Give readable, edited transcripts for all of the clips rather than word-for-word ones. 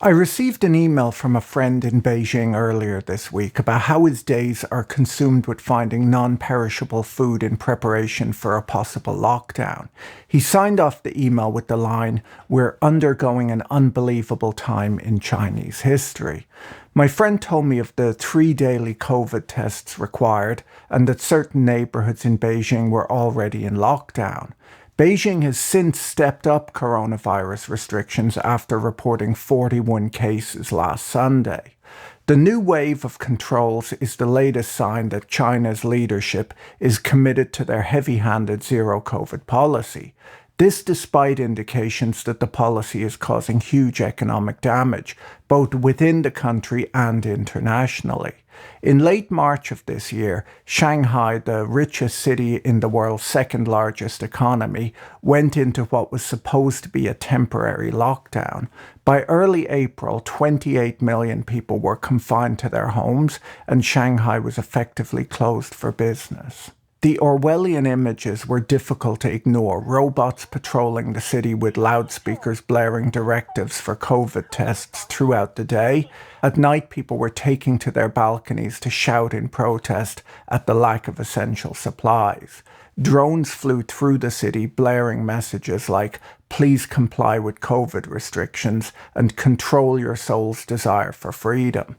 I received an email from a friend in Beijing earlier this week about how his days are consumed with finding non-perishable food in preparation for a possible lockdown. He signed off the email with the line, "We're undergoing an unbelievable time in Chinese history." My friend told me of the 3 daily COVID tests required and that certain neighborhoods in Beijing were already in lockdown. Beijing has since stepped up coronavirus restrictions after reporting 41 cases last Sunday. The new wave of controls is the latest sign that China's leadership is committed to their heavy-handed zero-COVID policy. This despite indications that the policy is causing huge economic damage, both within the country and internationally. In late March of this year, Shanghai, the richest city in the world's second largest economy, went into what was supposed to be a temporary lockdown. By early April, 28 million people were confined to their homes, and Shanghai was effectively closed for business. The Orwellian images were difficult to ignore, robots patrolling the city with loudspeakers blaring directives for COVID tests throughout the day. At night, people were taking to their balconies to shout in protest at the lack of essential supplies. Drones flew through the city blaring messages like, "Please comply with COVID restrictions and control your soul's desire for freedom."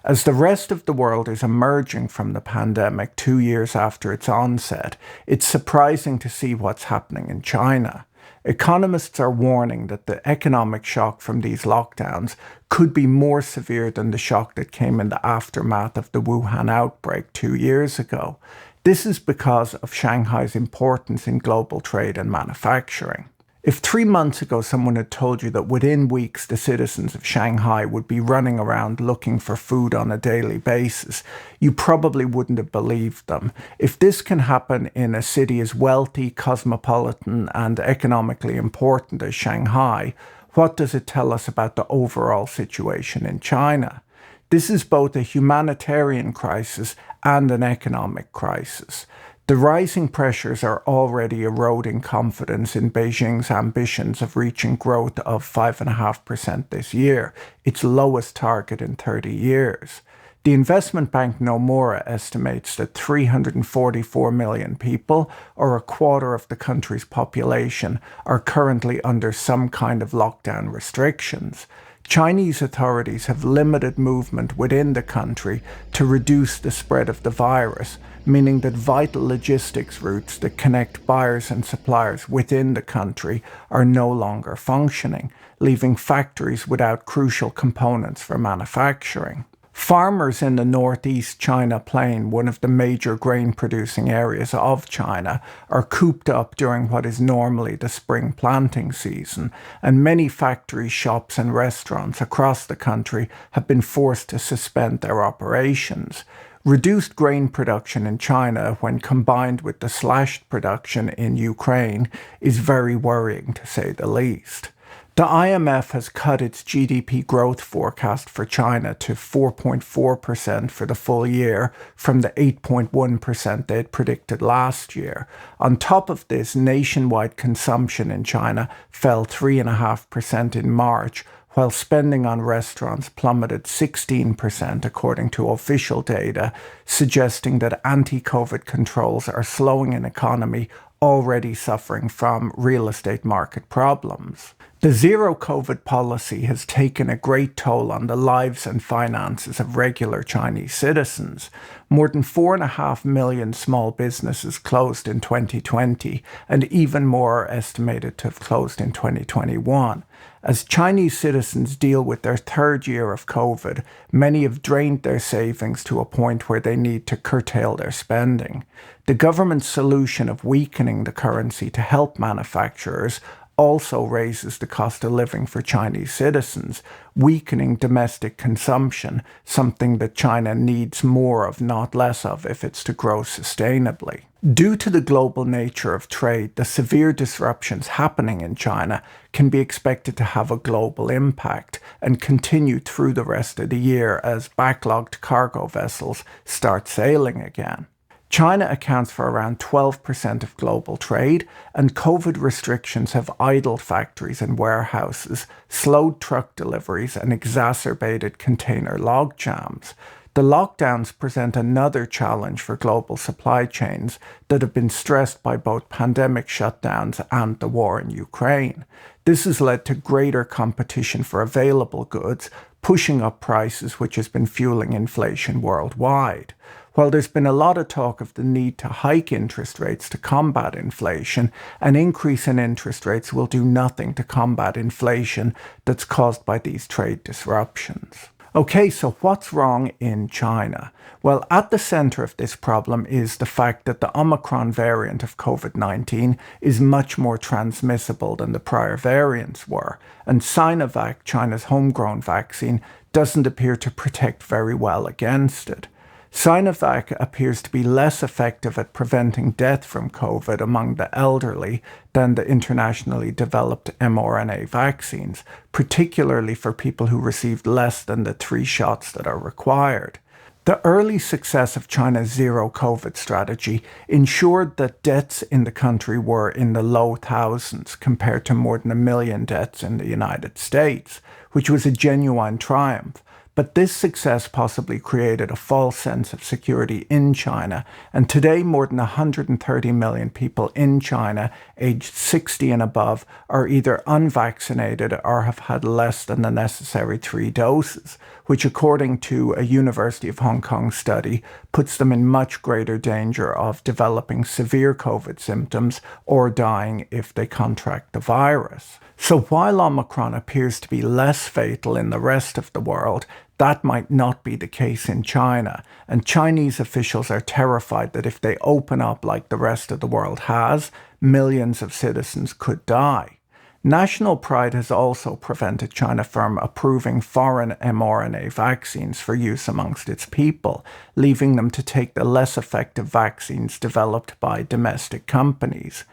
As the rest of the world is emerging from the pandemic 2 years after its onset, it's surprising to see what's happening in China. Economists are warning that the economic shock from these lockdowns could be more severe than the shock that came in the aftermath of the Wuhan outbreak 2 years ago. This is because of Shanghai's importance in global trade and manufacturing. If 3 months ago someone had told you that within weeks the citizens of Shanghai would be running around looking for food on a daily basis, you probably wouldn't have believed them. If this can happen in a city as wealthy, cosmopolitan, and economically important as Shanghai, what does it tell us about the overall situation in China? This is both a humanitarian crisis and an economic crisis. The rising pressures are already eroding confidence in Beijing's ambitions of reaching growth of 5.5% this year, its lowest target in 30 years. The investment bank Nomura estimates that 344 million people, or a quarter of the country's population, are currently under some kind of lockdown restrictions. Chinese authorities have limited movement within the country to reduce the spread of the virus, meaning that vital logistics routes that connect buyers and suppliers within the country are no longer functioning, leaving factories without crucial components for manufacturing. Farmers in the northeast China Plain, one of the major grain-producing areas of China, are cooped up during what is normally the spring planting season, and many factories, shops and restaurants across the country have been forced to suspend their operations. Reduced grain production in China, when combined with the slashed production in Ukraine, is very worrying to say the least. The IMF has cut its GDP growth forecast for China to 4.4% for the full year from the 8.1% they had predicted last year. On top of this, nationwide consumption in China fell 3.5% in March, while spending on restaurants plummeted 16% according to official data, suggesting that anti-COVID controls are slowing an economy already suffering from real estate market problems. The zero-COVID policy has taken a great toll on the lives and finances of regular Chinese citizens. More than 4.5 million small businesses closed in 2020, and even more are estimated to have closed in 2021. As Chinese citizens deal with their third year of COVID, many have drained their savings to a point where they need to curtail their spending. The government's solution of weakening the currency to help manufacturers also raises the cost of living for Chinese citizens, weakening domestic consumption, something that China needs more of, not less of, if it's to grow sustainably. Due to the global nature of trade, the severe disruptions happening in China can be expected to have a global impact and continue through the rest of the year as backlogged cargo vessels start sailing again. China accounts for around 12% of global trade, and COVID restrictions have idled factories and warehouses, slowed truck deliveries, and exacerbated container logjams. The lockdowns present another challenge for global supply chains that have been stressed by both pandemic shutdowns and the war in Ukraine. This has led to greater competition for available goods, pushing up prices, which has been fueling inflation worldwide. While there's been a lot of talk of the need to hike interest rates to combat inflation, an increase in interest rates will do nothing to combat inflation that's caused by these trade disruptions. Okay, so what's wrong in China? Well, at the center of this problem is the fact that the Omicron variant of COVID-19 is much more transmissible than the prior variants were, and Sinovac, China's homegrown vaccine, doesn't appear to protect very well against it. Sinovac appears to be less effective at preventing death from COVID among the elderly than the internationally developed mRNA vaccines, particularly for people who received less than the 3 shots that are required. The early success of China's zero COVID strategy ensured that deaths in the country were in the low thousands compared to more than 1 million deaths in the United States, which was a genuine triumph. But this success possibly created a false sense of security in China, and today more than 130 million people in China aged 60 and above are either unvaccinated or have had less than the necessary 3 doses, which according to a University of Hong Kong study puts them in much greater danger of developing severe COVID symptoms or dying if they contract the virus. So while Omicron appears to be less fatal in the rest of the world, that might not be the case in China, and Chinese officials are terrified that if they open up like the rest of the world has, millions of citizens could die. National pride has also prevented China from approving foreign mRNA vaccines for use amongst its people, leaving them to take the less effective vaccines developed by domestic companies.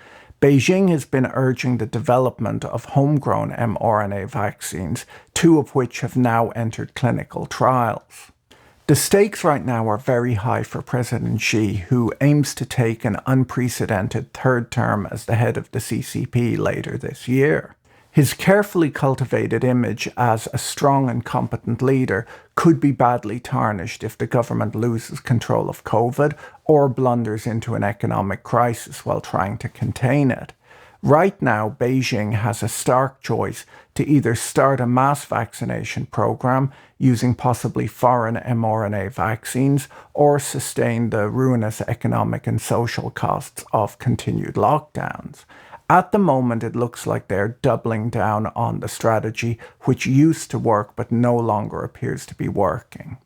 Beijing has been urging the development of homegrown mRNA vaccines, 2 of which have now entered clinical trials. The stakes right now are very high for President Xi, who aims to take an unprecedented 3rd term as the head of the CCP later this year. His carefully cultivated image as a strong and competent leader could be badly tarnished if the government loses control of COVID or blunders into an economic crisis while trying to contain it. Right now, Beijing has a stark choice to either start a mass vaccination program using possibly foreign mRNA vaccines or sustain the ruinous economic and social costs of continued lockdowns. At the moment, it looks like they're doubling down on the strategy which used to work but no longer appears to be working.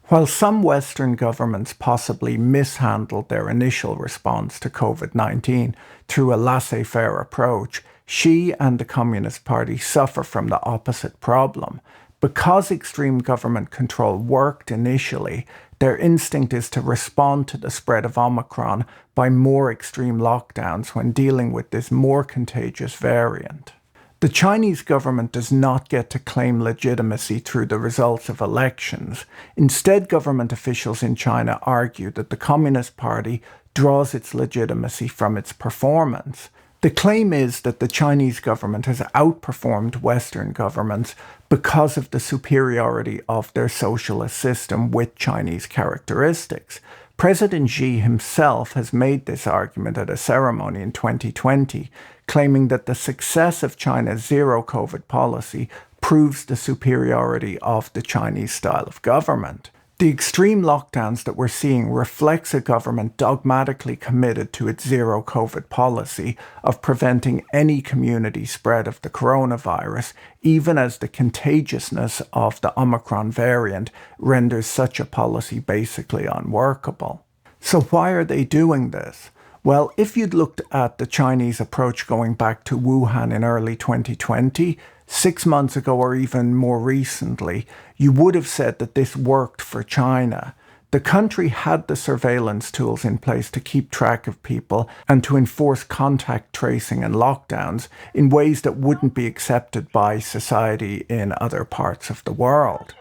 While some Western governments possibly mishandled their initial response to COVID-19 through a laissez-faire approach, Xi and the Communist Party suffer from the opposite problem. Because extreme government control worked initially, their instinct is to respond to the spread of Omicron by more extreme lockdowns when dealing with this more contagious variant. The Chinese government does not get to claim legitimacy through the results of elections. Instead, government officials in China argue that the Communist Party draws its legitimacy from its performance. The claim is that the Chinese government has outperformed Western governments because of the superiority of their socialist system with Chinese characteristics. President Xi himself has made this argument at a ceremony in 2020, claiming that the success of China's zero COVID policy proves the superiority of the Chinese style of government. The extreme lockdowns that we're seeing reflects a government dogmatically committed to its zero COVID policy of preventing any community spread of the coronavirus, even as the contagiousness of the Omicron variant renders such a policy basically unworkable. So why are they doing this? Well, if you'd looked at the Chinese approach going back to Wuhan in early 2020, 6 months ago or even more recently, you would have said that this worked for China. The country had the surveillance tools in place to keep track of people and to enforce contact tracing and lockdowns in ways that wouldn't be accepted by society in other parts of the world.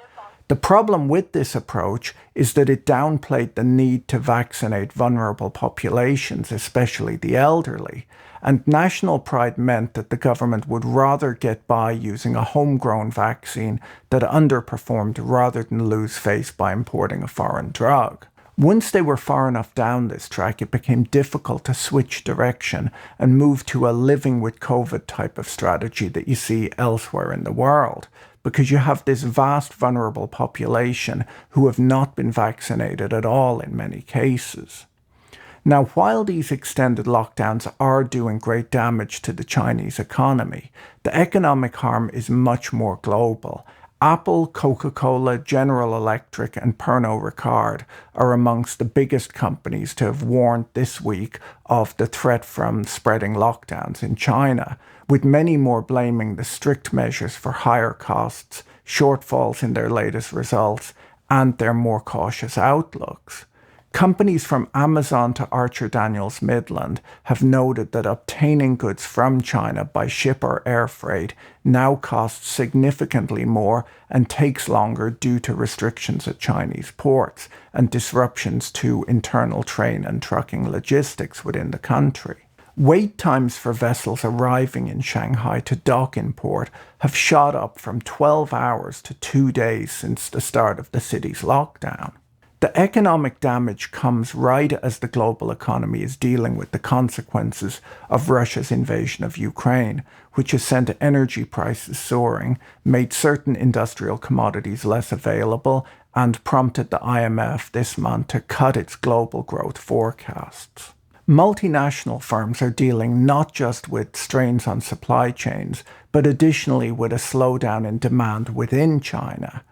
The problem with this approach is that it downplayed the need to vaccinate vulnerable populations, especially the elderly, and national pride meant that the government would rather get by using a homegrown vaccine that underperformed rather than lose face by importing a foreign drug. Once they were far enough down this track, it became difficult to switch direction and move to a living with COVID type of strategy that you see elsewhere in the world, because you have this vast vulnerable population who have not been vaccinated at all in many cases. Now, while these extended lockdowns are doing great damage to the Chinese economy, the economic harm is much more global. Apple, Coca-Cola, General Electric, and Pernod Ricard are amongst the biggest companies to have warned this week of the threat from spreading lockdowns in China, with many more blaming the strict measures for higher costs, shortfalls in their latest results, and their more cautious outlooks. Companies from Amazon to Archer Daniels Midland have noted that obtaining goods from China by ship or air freight now costs significantly more and takes longer due to restrictions at Chinese ports and disruptions to internal train and trucking logistics within the country. Wait times for vessels arriving in Shanghai to dock in port have shot up from 12 hours to 2 days since the start of the city's lockdown. The economic damage comes right as the global economy is dealing with the consequences of Russia's invasion of Ukraine, which has sent energy prices soaring, made certain industrial commodities less available, and prompted the IMF this month to cut its global growth forecasts. Multinational firms are dealing not just with strains on supply chains, but additionally with a slowdown in demand within China.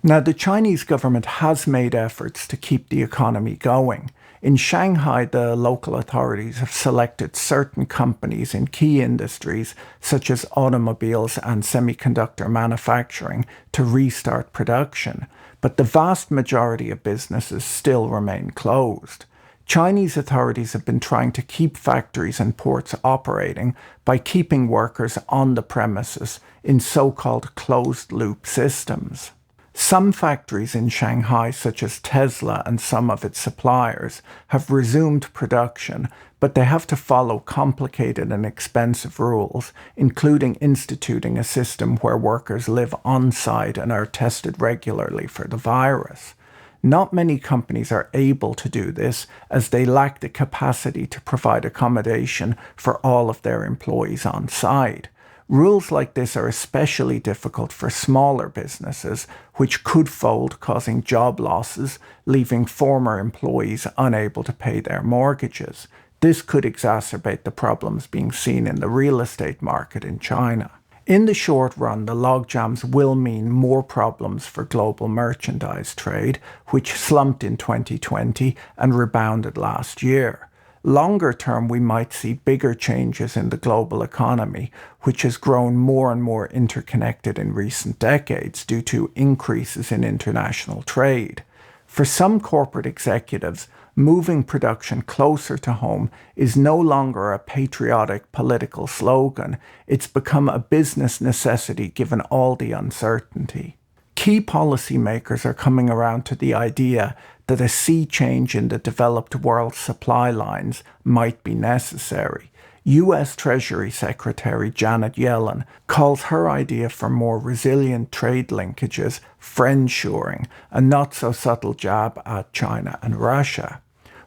Now, the Chinese government has made efforts to keep the economy going. In Shanghai, the local authorities have selected certain companies in key industries, such as automobiles and semiconductor manufacturing, to restart production. But the vast majority of businesses still remain closed. Chinese authorities have been trying to keep factories and ports operating by keeping workers on the premises in so-called closed-loop systems. Some factories in Shanghai, such as Tesla and some of its suppliers, have resumed production, but they have to follow complicated and expensive rules, including instituting a system where workers live on-site and are tested regularly for the virus. Not many companies are able to do this, as they lack the capacity to provide accommodation for all of their employees on site. Rules like this are especially difficult for smaller businesses, which could fold, causing job losses, leaving former employees unable to pay their mortgages. This could exacerbate the problems being seen in the real estate market in China. In the short run, the logjams will mean more problems for global merchandise trade, which slumped in 2020 and rebounded last year. Longer term, we might see bigger changes in the global economy, which has grown more and more interconnected in recent decades due to increases in international trade. For some corporate executives, moving production closer to home is no longer a patriotic political slogan. It's become a business necessity given all the uncertainty. Key policymakers are coming around to the idea that a sea change in the developed world supply lines might be necessary. U.S. Treasury Secretary Janet Yellen calls her idea for more resilient trade linkages friendshoring, a not-so-subtle jab at China and Russia.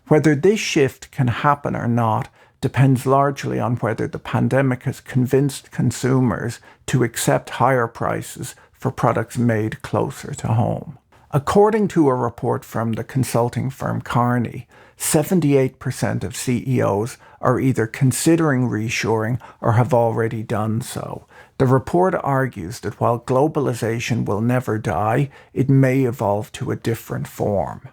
Whether this shift can happen or not depends largely on whether the pandemic has convinced consumers to accept higher prices for products made closer to home. According to a report from the consulting firm Carney, 78% of CEOs are either considering reshoring or have already done so. The report argues that while globalization will never die, it may evolve to a different form.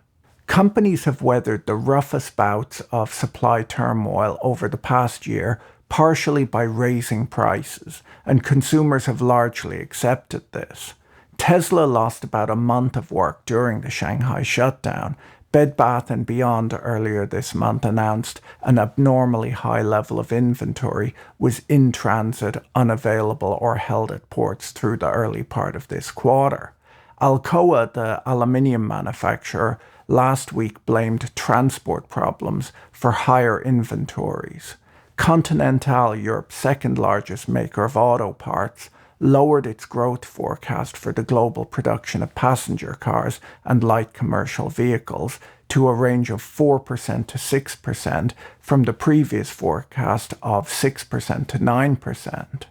Companies have weathered the roughest bouts of supply turmoil over the past year, partially by raising prices, and consumers have largely accepted this. Tesla lost about a month of work during the Shanghai shutdown. Bed Bath & Beyond earlier this month announced an abnormally high level of inventory was in transit, unavailable, or held at ports through the early part of this quarter. Alcoa, the aluminium manufacturer, last week blamed transport problems for higher inventories. Continental, Europe's second largest maker of auto parts, lowered its growth forecast for the global production of passenger cars and light commercial vehicles to a range of 4% to 6% from the previous forecast of 6% to 9%.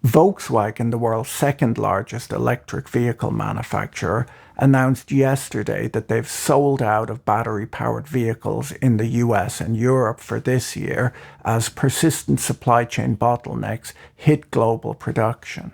Volkswagen, the world's second largest electric vehicle manufacturer, announced yesterday that they've sold out of battery-powered vehicles in the US and Europe for this year as persistent supply chain bottlenecks hit global production.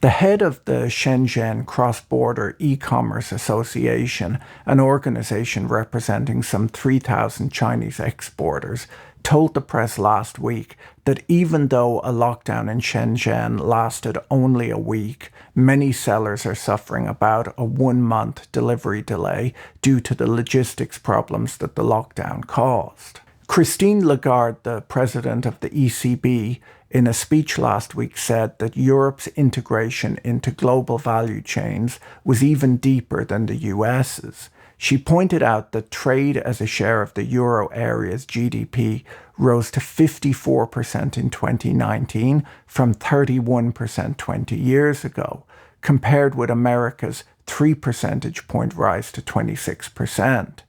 The head of the Shenzhen Cross-Border E-Commerce Association, an organization representing some 3,000 Chinese exporters, told the press last week that even though a lockdown in Shenzhen lasted only a week, many sellers are suffering about a 1-month delivery delay due to the logistics problems that the lockdown caused. Christine Lagarde, the president of the ECB, in a speech last week said that Europe's integration into global value chains was even deeper than the US's. She pointed out that trade as a share of the euro area's GDP rose to 54% in 2019 from 31% 20 years ago, compared with America's 3 percentage point rise to 26%.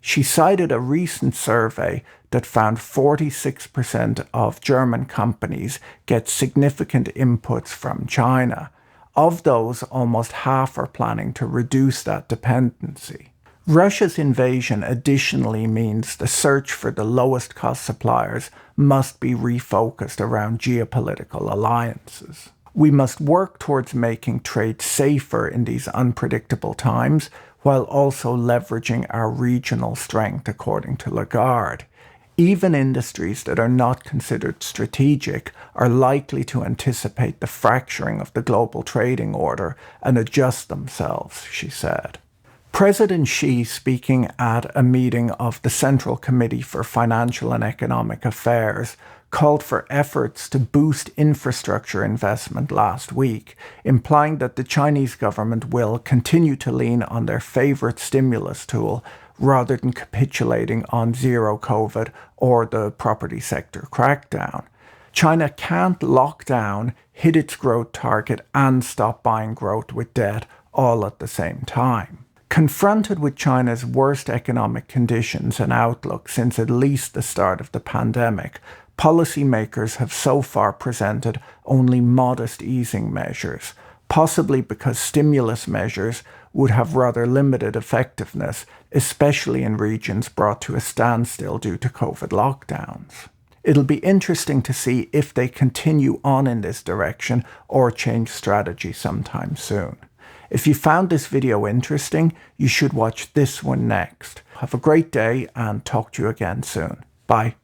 She cited a recent survey that found 46% of German companies get significant inputs from China. Of those, almost half are planning to reduce that dependency. Russia's invasion additionally means the search for the lowest cost suppliers must be refocused around geopolitical alliances. We must work towards making trade safer in these unpredictable times while also leveraging our regional strength, according to Lagarde. Even industries that are not considered strategic are likely to anticipate the fracturing of the global trading order and adjust themselves, she said. President Xi, speaking at a meeting of the Central Committee for Financial and Economic Affairs, called for efforts to boost infrastructure investment last week, implying that the Chinese government will continue to lean on their favorite stimulus tool rather than capitulating on zero COVID or the property sector crackdown. China can't lock down, hit its growth target, and stop buying growth with debt all at the same time. Confronted with China's worst economic conditions and outlook since at least the start of the pandemic, policymakers have so far presented only modest easing measures, possibly because stimulus measures would have rather limited effectiveness, especially in regions brought to a standstill due to COVID lockdowns. It'll be interesting to see if they continue on in this direction or change strategy sometime soon. If you found this video interesting, you should watch this one next. Have a great day and talk to you again soon. Bye.